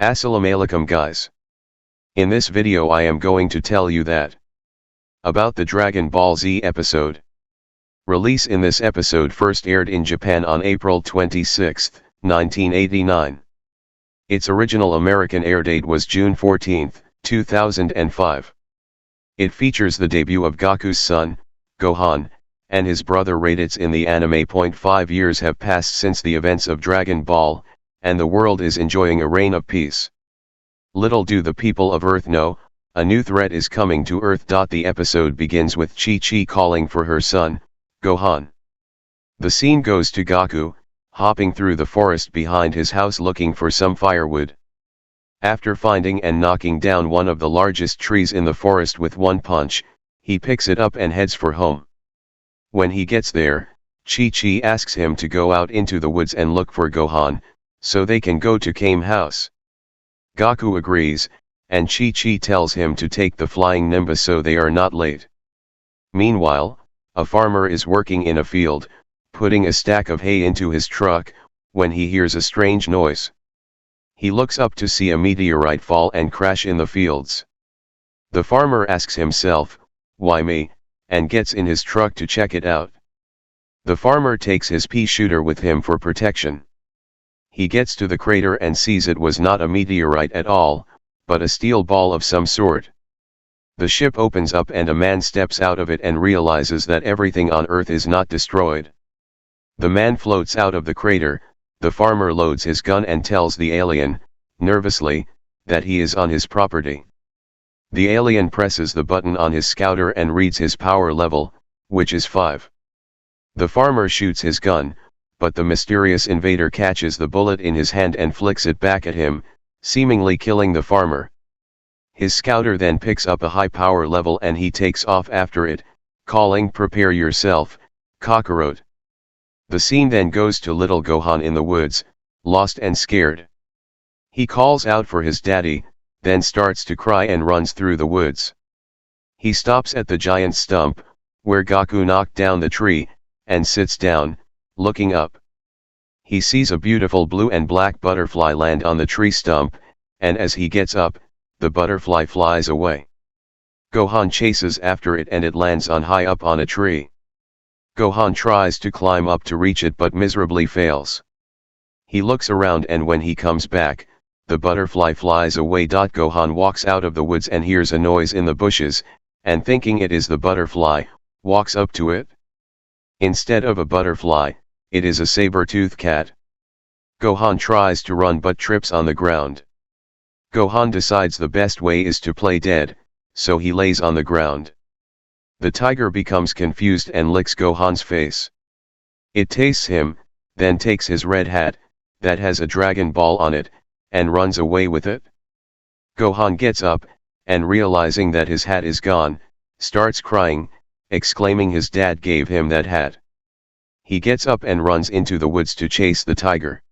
Assalamu alaikum guys. In this video I am going to tell you that about the Dragon Ball Z episode. Release in this episode first aired in Japan on April 26, 1989. Its original American air date was June 14, 2005. It features the debut of Goku's son, Gohan, and his brother Raditz in the anime. 5 years have passed since the events of Dragon Ball, and the world is enjoying a reign of peace. Little do the people of Earth know, a new threat is coming to Earth. The episode begins with Chi-Chi calling for her son, Gohan. The scene goes to Goku, hopping through the forest behind his house looking for some firewood. After finding and knocking down one of the largest trees in the forest with one punch, he picks it up and heads for home. When he gets there, Chi-Chi asks him to go out into the woods and look for Gohan, so they can go to Kame house. Goku agrees, and Chi-Chi tells him to take the flying Nimbus so they are not late. Meanwhile, a farmer is working in a field, putting a stack of hay into his truck, when he hears a strange noise. He looks up to see a meteorite fall and crash in the fields. The farmer asks himself, "Why me?" and gets in his truck to check it out. The farmer takes his pea shooter with him for protection. He gets to the crater and sees it was not a meteorite at all, but a steel ball of some sort. The ship opens up and a man steps out of it and realizes that everything on Earth is not destroyed. The man floats out of the crater. The farmer loads his gun and tells the alien, nervously, that he is on his property. The alien presses the button on his scouter and reads his power level, which is 5. The farmer shoots his gun, but the mysterious invader catches the bullet in his hand and flicks it back at him, seemingly killing the farmer. His scouter then picks up a high power level and he takes off after it, calling, "Prepare yourself, Kakarot." The scene then goes to little Gohan in the woods, lost and scared. He calls out for his daddy, then starts to cry and runs through the woods. He stops at the giant stump, where Goku knocked down the tree, and sits down, looking up. He sees a beautiful blue and black butterfly land on the tree stump, and as he gets up, the butterfly flies away. Gohan chases after it and it lands on high up on a tree. Gohan tries to climb up to reach it but miserably fails. He looks around and when he comes back, the butterfly flies away. Gohan walks out of the woods and hears a noise in the bushes, and thinking it is the butterfly, walks up to it. Instead of a butterfly, it is a saber-toothed cat. Gohan tries to run but trips on the ground. Gohan decides the best way is to play dead, so he lays on the ground. The tiger becomes confused and licks Gohan's face. It tastes him, then takes his red hat, that has a Dragon Ball on it, and runs away with it. Gohan gets up, and realizing that his hat is gone, starts crying, exclaiming his dad gave him that hat. He gets up and runs into the woods to chase the tiger.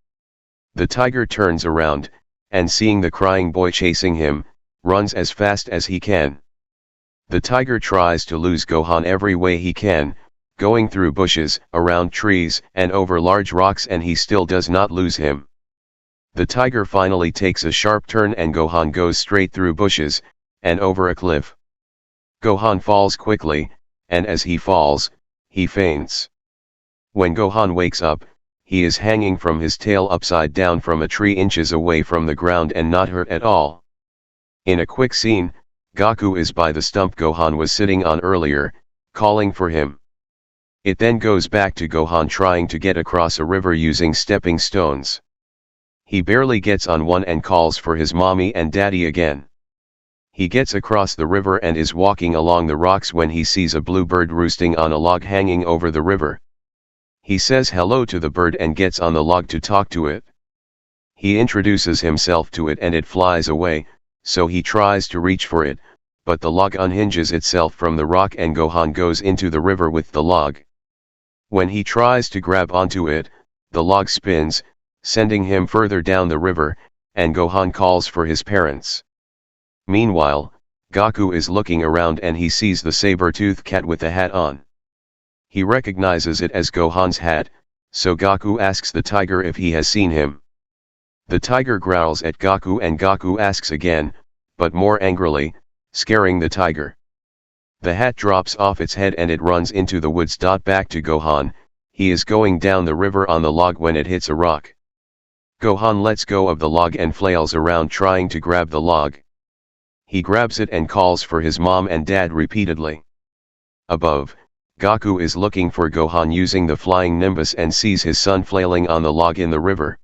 The tiger turns around, and seeing the crying boy chasing him, runs as fast as he can. The tiger tries to lose Gohan every way he can, going through bushes, around trees, and over large rocks, and he still does not lose him. The tiger finally takes a sharp turn and Gohan goes straight through bushes, and over a cliff. Gohan falls quickly, and as he falls, he faints. When Gohan wakes up, he is hanging from his tail upside down from a tree inches away from the ground and not hurt at all. In a quick scene, Goku is by the stump Gohan was sitting on earlier, calling for him. It then goes back to Gohan trying to get across a river using stepping stones. He barely gets on one and calls for his mommy and daddy again. He gets across the river and is walking along the rocks when he sees a blue bird roosting on a log hanging over the river. He says hello to the bird and gets on the log to talk to it. He introduces himself to it and it flies away, so he tries to reach for it, but the log unhinges itself from the rock and Gohan goes into the river with the log. When he tries to grab onto it, the log spins, sending him further down the river, and Gohan calls for his parents. Meanwhile, Goku is looking around and he sees the saber-toothed cat with the hat on. He recognizes it as Gohan's hat, so Goku asks the tiger if he has seen him. The tiger growls at Goku and Goku asks again, but more angrily, scaring the tiger. The hat drops off its head and it runs into the woods. Back to Gohan, he is going down the river on the log when it hits a rock. Gohan lets go of the log and flails around trying to grab the log. He grabs it and calls for his mom and dad repeatedly. Above, Goku is looking for Gohan using the flying nimbus and sees his son flailing on the log in the river.